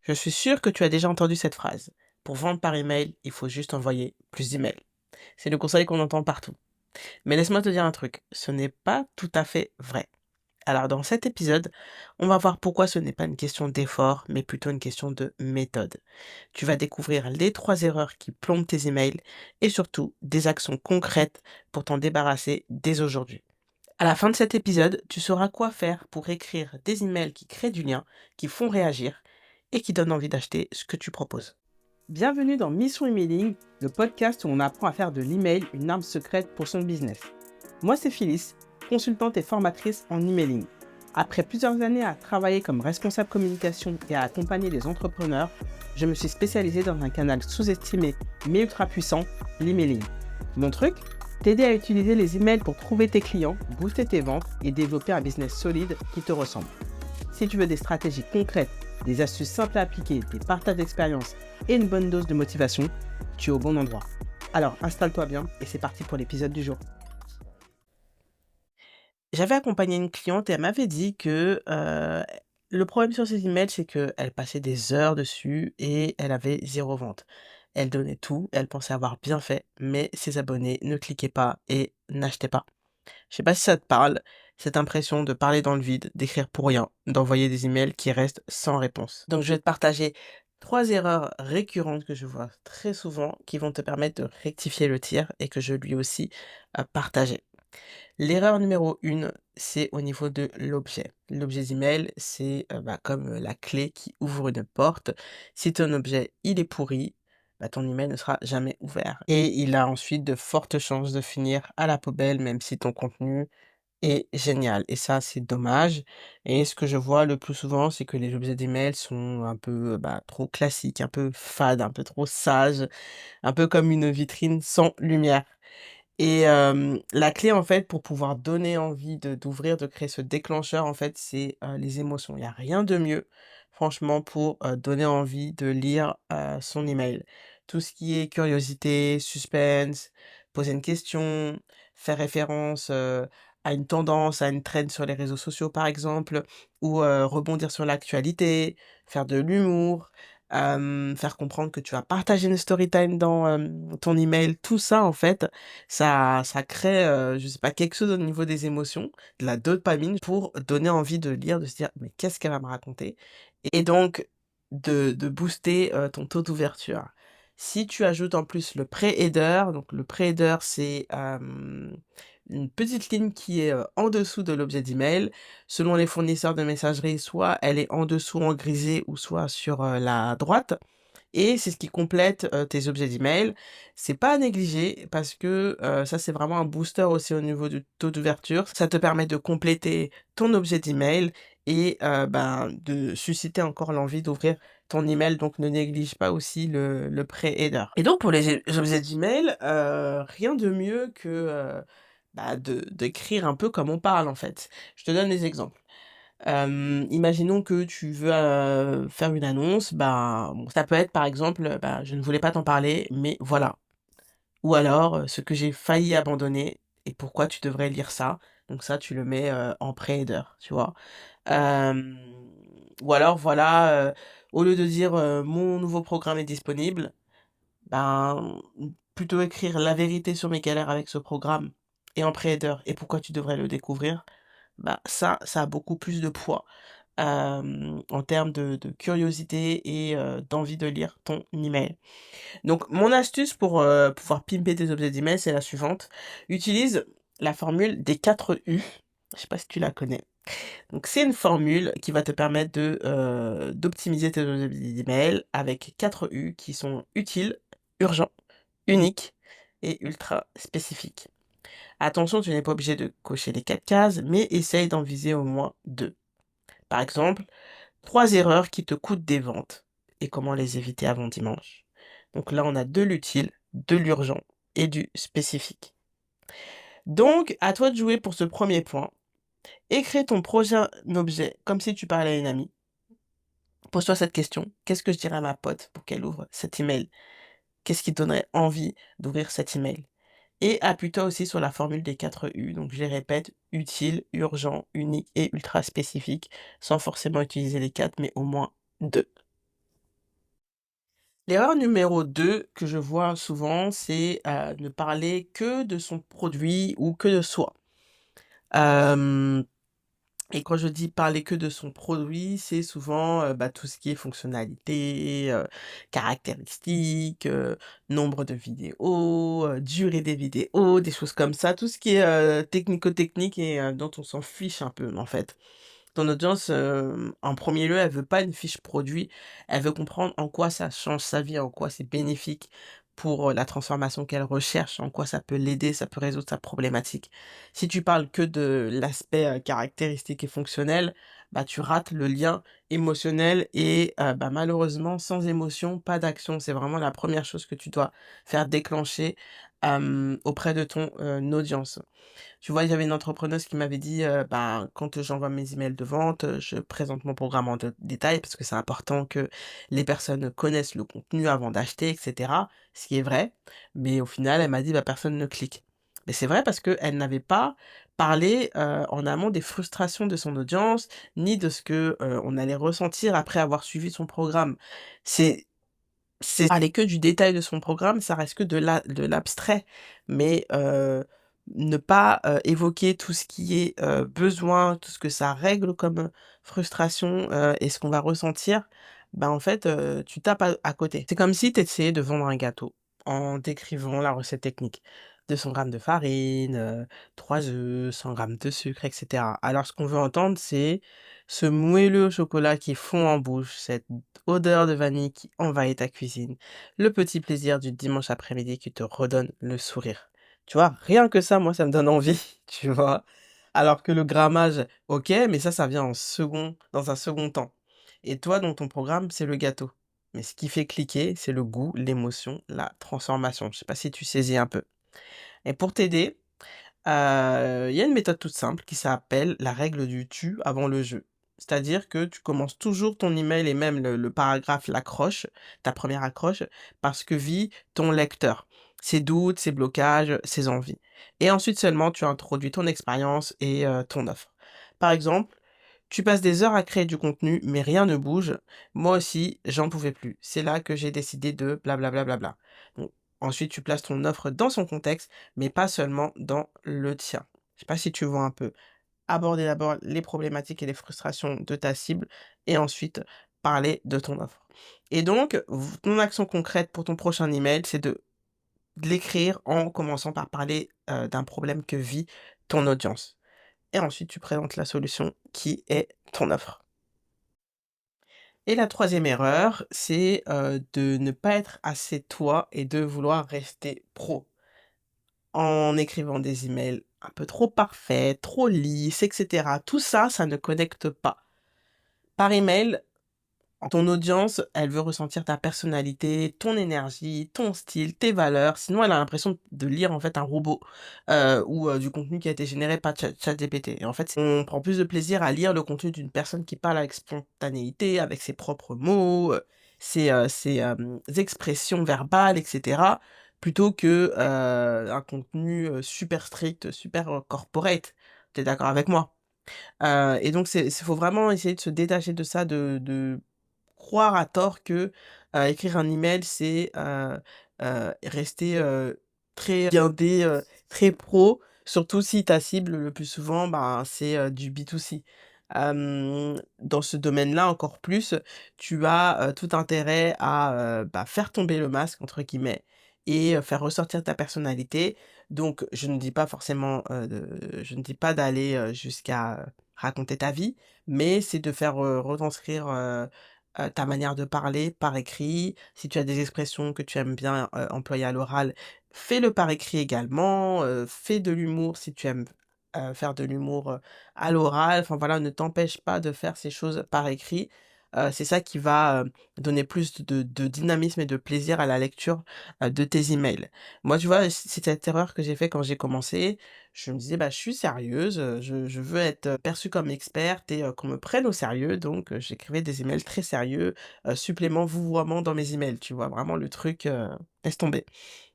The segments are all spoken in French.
Je suis sûr que tu as déjà entendu cette phrase. Pour vendre par email, il faut juste envoyer plus d'emails. C'est le conseil qu'on entend partout. Mais laisse-moi te dire un truc, ce n'est pas tout à fait vrai. Alors dans cet épisode, on va voir pourquoi ce n'est pas une question d'effort, mais plutôt une question de méthode. Tu vas découvrir les 3 erreurs qui plombent tes emails et surtout des actions concrètes pour t'en débarrasser dès aujourd'hui. À la fin de cet épisode, tu sauras quoi faire pour écrire des emails qui créent du lien, qui font réagir et qui donnent envie d'acheter ce que tu proposes. Bienvenue dans Mission Emailing, le podcast où on apprend à faire de l'email une arme secrète pour son business. Moi, c'est Phyllis, consultante et formatrice en emailing. Après plusieurs années à travailler comme responsable communication et à accompagner les entrepreneurs, je me suis spécialisée dans un canal sous-estimé mais ultra puissant, l'emailing. Mon truc, t'aider à utiliser les emails pour trouver tes clients, booster tes ventes et développer un business solide qui te ressemble. Si tu veux des stratégies concrètes, des astuces simples à appliquer, des partages d'expérience et une bonne dose de motivation, tu es au bon endroit. Alors installe-toi bien et c'est parti pour l'épisode du jour. J'avais accompagné une cliente et elle m'avait dit que le problème sur ses emails, c'est qu'elle passait des heures dessus et elle avait 0 vente. Elle donnait tout, elle pensait avoir bien fait, mais ses abonnés ne cliquaient pas et n'achetaient pas. Je sais pas si ça te parle, cette impression de parler dans le vide, d'écrire pour rien, d'envoyer des emails qui restent sans réponse. Donc je vais te partager 3 erreurs récurrentes que je vois très souvent qui vont te permettre de rectifier le tir et que je lui ai aussi partagé. L'erreur numéro 1, c'est au niveau de l'objet. L'objet d'email, c'est, comme la clé qui ouvre une porte. Si ton objet, il est pourri, ton email ne sera jamais ouvert et il a ensuite de fortes chances de finir à la poubelle, même si ton contenu est génial et ça, c'est dommage et ce que je vois le plus souvent, c'est que les objets d'email sont un peu, trop classiques, un peu fades, un peu trop sages, un peu comme une vitrine sans lumière. Et la clé, en fait, pour pouvoir donner envie d'ouvrir, de créer ce déclencheur, en fait, c'est, les émotions. Il y a rien de mieux, franchement, pour, donner envie de lire, son email. Tout ce qui est curiosité, suspense, poser une question, faire référence, à une tendance, à une trend sur les réseaux sociaux, par exemple, ou, rebondir sur l'actualité, faire de l'humour, faire comprendre que tu vas partager une story time dans, ton email. Tout ça, en fait, ça crée, je sais pas, quelque chose au niveau des émotions, de la dopamine pour donner envie de lire, de se dire: «Mais qu'est-ce qu'elle va me raconter?» et donc de booster, ton taux d'ouverture. Si tu ajoutes en plus le pré-header, donc le pré-header c'est, une petite ligne qui est, en dessous de l'objet d'email. Selon les fournisseurs de messagerie, soit elle est en dessous en grisé ou soit sur, la droite. Et c'est ce qui complète, tes objets d'email. C'est pas à négliger parce que, ça c'est vraiment un booster aussi au niveau du taux d'ouverture. Ça te permet de compléter ton objet d'email et de susciter encore l'envie d'ouvrir ton email, donc ne néglige pas aussi le pré-header. Et donc pour les objets d'email, rien de mieux que, d'écrire un peu comme on parle en fait. Je te donne des exemples. Imaginons que tu veux, faire une annonce, bon, ça peut être par exemple, «Je ne voulais pas t'en parler, mais voilà». Ou alors, «Ce que j'ai failli abandonner et pourquoi tu devrais lire ça». Donc ça, tu le mets, en pré-header, tu vois? Hem, ou alors voilà, au lieu de dire, «Mon nouveau programme est disponible», ben, plutôt écrire: «La vérité sur mes galères avec ce programme» et en pré-header «et pourquoi tu devrais le découvrir». Ça a beaucoup plus de poids, en termes de curiosité et d'envie de lire ton email. Donc mon astuce pour, pouvoir pimper tes objets d'email, c'est la suivante: utilise la formule des 4 U. Je sais pas si tu la connais? Donc c'est une formule qui va te permettre d'optimiser tes objets d'email avec 4 U qui sont utile, urgent, unique et ultra spécifique. Attention, tu n'es pas obligé de cocher les 4 cases, mais essaye d'en viser au moins 2. Par exemple, 3 erreurs qui te coûtent des ventes et comment les éviter avant dimanche. Donc là, on a de l'utile, de l'urgent et du spécifique. Donc, à toi de jouer pour ce premier point. Écris ton prochain objet comme si tu parlais à une amie. Pose-toi cette question: «Qu'est-ce que je dirais à ma pote pour qu'elle ouvre cet email? Qu'est-ce qui te donnerait envie d'ouvrir cet email?» Et appuie-toi aussi sur la formule des 4 U, donc je les répète: utile, urgent, unique et ultra spécifique, sans forcément utiliser les 4, mais au moins 2. L'erreur numéro 2 que je vois souvent, c'est, ne parler que de son produit ou que de soi. Hem Et quand je dis parler que de son produit, c'est souvent, tout ce qui est fonctionnalité, caractéristiques, nombre de vidéos, durée des vidéos, des choses comme ça. Tout ce qui est, technico-technique et dont on s'en fiche un peu, en fait. Ton audience, en premier lieu, elle veut pas une fiche produit, elle veut comprendre en quoi ça change sa vie, en quoi c'est bénéfique pour, la transformation qu'elle recherche, en quoi ça peut l'aider, ça peut résoudre sa problématique. Si tu parles que de l'aspect, caractéristique et fonctionnel, tu rates le lien émotionnel et malheureusement sans émotion, pas d'action. C'est vraiment la première chose que tu dois faire déclencher, auprès de ton, audience. Tu vois, il y avait une entrepreneuse qui m'avait dit, quand j'envoie mes emails de vente, je présente mon programme en détail parce que c'est important que les personnes connaissent le contenu avant d'acheter et cetera. Ce qui est vrai, mais au final, elle m'a dit: personne ne clique». Mais c'est vrai parce qu'elle n'avait pas parlé, en amont des frustrations de son audience, ni de ce que, on allait ressentir après avoir suivi son programme. C'est c'est parler que du détail de son programme, ça reste que de l'abstrait, mais ne pas, évoquer tout ce qui est, besoin, tout ce que ça règle comme, frustration, et ce qu'on va ressentir, en fait, tu tapes à côté. C'est comme si tu essayais de vendre un gâteau en décrivant la recette technique. 200 grammes de farine, 3 œufs, 100 grammes de sucre et cetera. Alors ce qu'on veut entendre, c'est ce moelleux au chocolat qui fond en bouche, cette odeur de vanille qui envahit ta cuisine, le petit plaisir du dimanche après-midi qui te redonne le sourire. Tu vois? Rien que ça, moi, ça me donne envie, tu vois? Alors que le grammage, OK, mais ça vient dans un second temps. Et toi, dans ton programme, c'est le gâteau. Mais ce qui fait cliquer, c'est le goût, l'émotion, la transformation. Je sais pas si tu saisis un peu. Et pour t'aider, il y a une méthode toute simple qui s'appelle la règle du «tu» avant le «je». C'est-à-dire que tu commences toujours ton email et même le paragraphe, l'accroche, ta première accroche, par ce que vit ton lecteur, ses doutes, ses blocages, ses envies. Et ensuite seulement tu introduis ton expérience et ton offre. Par exemple: «Tu passes des heures à créer du contenu, mais rien ne bouge. Moi aussi, j'en pouvais plus. C'est là que j'ai décidé de blablabla, bla, bla, bla, bla». Donc ensuite tu places ton offre dans son contexte mais pas seulement dans le tien. Je sais pas si tu vois un peu? Aborder d'abord les problématiques et les frustrations de ta cible et ensuite parler de ton offre. Et donc, ton action concrète pour ton prochain email, c'est de l'écrire en commençant par parler, d'un problème que vit ton audience. Et ensuite tu présentes la solution qui est ton offre. Et la troisième erreur, c'est, de ne pas être assez toi et de vouloir rester pro. En écrivant des emails un peu trop parfaits, trop lisses et cetera. Tout ça, ça ne connecte pas. Par email, ton audience, elle veut ressentir ta personnalité, ton énergie, ton style, tes valeurs. Sinon, elle a l'impression de lire, en fait, un robot, ou du contenu qui a été généré par ChatGPT. Et en fait, on prend plus de plaisir à lire le contenu d'une personne qui parle avec spontanéité, avec ses propres mots, ses expressions verbales et cetera, plutôt que, un contenu, super strict, super, corporate. Tu es d'accord avec moi? Et donc faut vraiment essayer de se détacher de ça, de croire à tort que, écrire un email, c'est, rester, très guindé, très pro, surtout si ta cible, le plus souvent, c'est, du B2C. Dans ce domaine-là, encore plus, tu as, tout intérêt à, «faire tomber le masque» entre guillemets et faire ressortir ta personnalité. Donc je ne dis pas d'aller, jusqu'à, raconter ta vie, mais c'est de faire, retranscrire, ta manière de parler par écrit. Si tu as des expressions que tu aimes bien, employer à l'oral, fais-le par écrit également, fais de l'humour si tu aimes, faire de l'humour, à l'oral. Enfin voilà, ne t'empêche pas de faire ces choses par écrit. C'est ça qui va, donner plus de dynamisme et de plaisir à la lecture, de tes emails. Moi, tu vois, c'est cette erreur que j'ai fait quand j'ai commencé. Je me disais: «Je suis sérieuse, je veux être, perçue comme experte et qu'on me prenne au sérieux», donc j'écrivais des emails très sérieux, supplément vouvoiement dans mes emails, tu vois? Vraiment le truc, laisse tomber.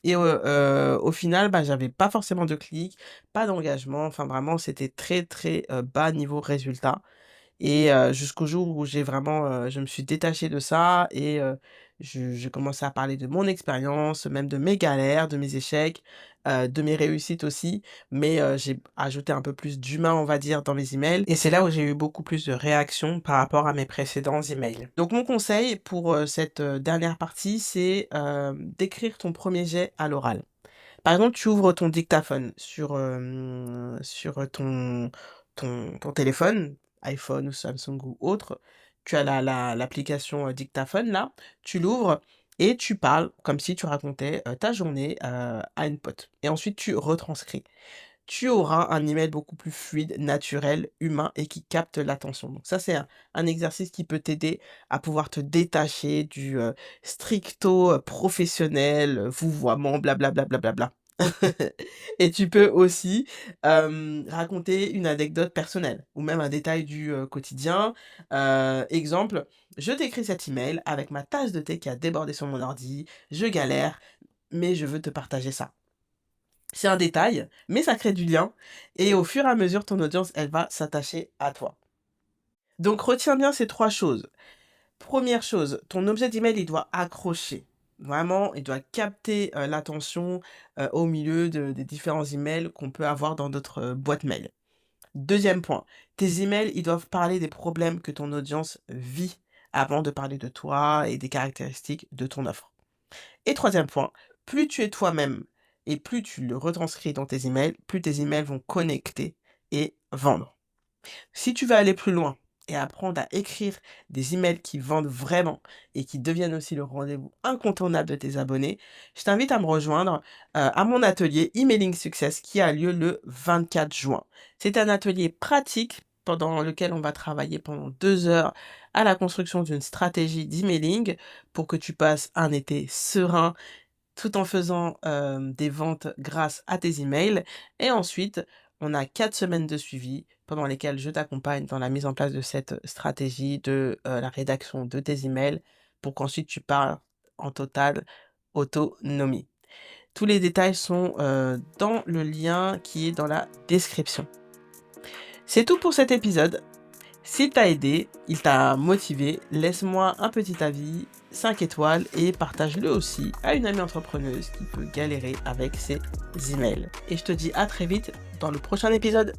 Et au final, j'avais pas forcément de clics, pas d'engagement, enfin vraiment c'était très, très, bas niveau résultat et jusqu'au jour où j'ai vraiment, je me suis détachée de ça et Je commençais à parler de mon expérience, même de mes galères, de mes échecs, de mes réussites aussi, mais j'ai ajouté un peu plus d'humain, on va dire, dans mes emails et c'est là où j'ai eu beaucoup plus de réactions par rapport à mes précédents emails. Donc mon conseil pour, cette, dernière partie, c'est, d'écrire ton premier jet à l'oral. Par exemple, tu ouvres ton dictaphone sur ton téléphone, iPhone ou Samsung ou autre. Tu as l'application, dictaphone là, tu l'ouvres et tu parles comme si tu racontais, ta journée, à une pote et ensuite tu retranscris. Tu auras un email beaucoup plus fluide, naturel, humain et qui capte l'attention. Donc ça, c'est un exercice qui peut t'aider à pouvoir te détacher du, stricto, professionnel, vouvoiement, blablabla. Et tu peux aussi, raconter une anecdote personnelle ou même un détail du, quotidien. Exemple: «Je t'écris cet email avec ma tasse de thé qui a débordé sur mon ordi, je galère, mais je veux te partager ça». C'est un détail, mais ça crée du lien et au fur et à mesure, ton audience, elle va s'attacher à toi. Donc retiens bien ces 3 choses. Première chose, ton objet d'email, il doit accrocher. Vraiment, il doit capter, l'attention, au milieu des différents emails qu'on peut avoir dans notre, boîte mail. Deuxième point, tes emails, ils doivent parler des problèmes que ton audience vit avant de parler de toi et des caractéristiques de ton offre. Et troisième point, plus tu es toi-même et plus tu le retranscris dans tes emails, plus tes emails vont connecter et vendre. Si tu veux aller plus loin et apprendre à écrire des emails qui vendent vraiment et qui deviennent aussi le rendez-vous incontournable de tes abonnés, je t'invite à me rejoindre à mon atelier Emailing Success qui a lieu le 24 juin. C'est un atelier pratique pendant lequel on va travailler pendant 2 heures à la construction d'une stratégie d'emailing pour que tu passes un été serein tout en faisant, des ventes grâce à tes emails et ensuite, on a 4 semaines de suivi pendant lesquelles je t'accompagne dans la mise en place de cette stratégie de, la rédaction de tes emails pour qu'ensuite tu pars en totale autonomie. Tous les détails sont, dans le lien qui est dans la description. C'est tout pour cet épisode. S'il t'a aidé, il t'a motivé, laisse-moi un petit avis, 5 étoiles et partage-le aussi à une amie entrepreneuse qui peut galérer avec ses emails. Et je te dis à très vite dans le prochain épisode.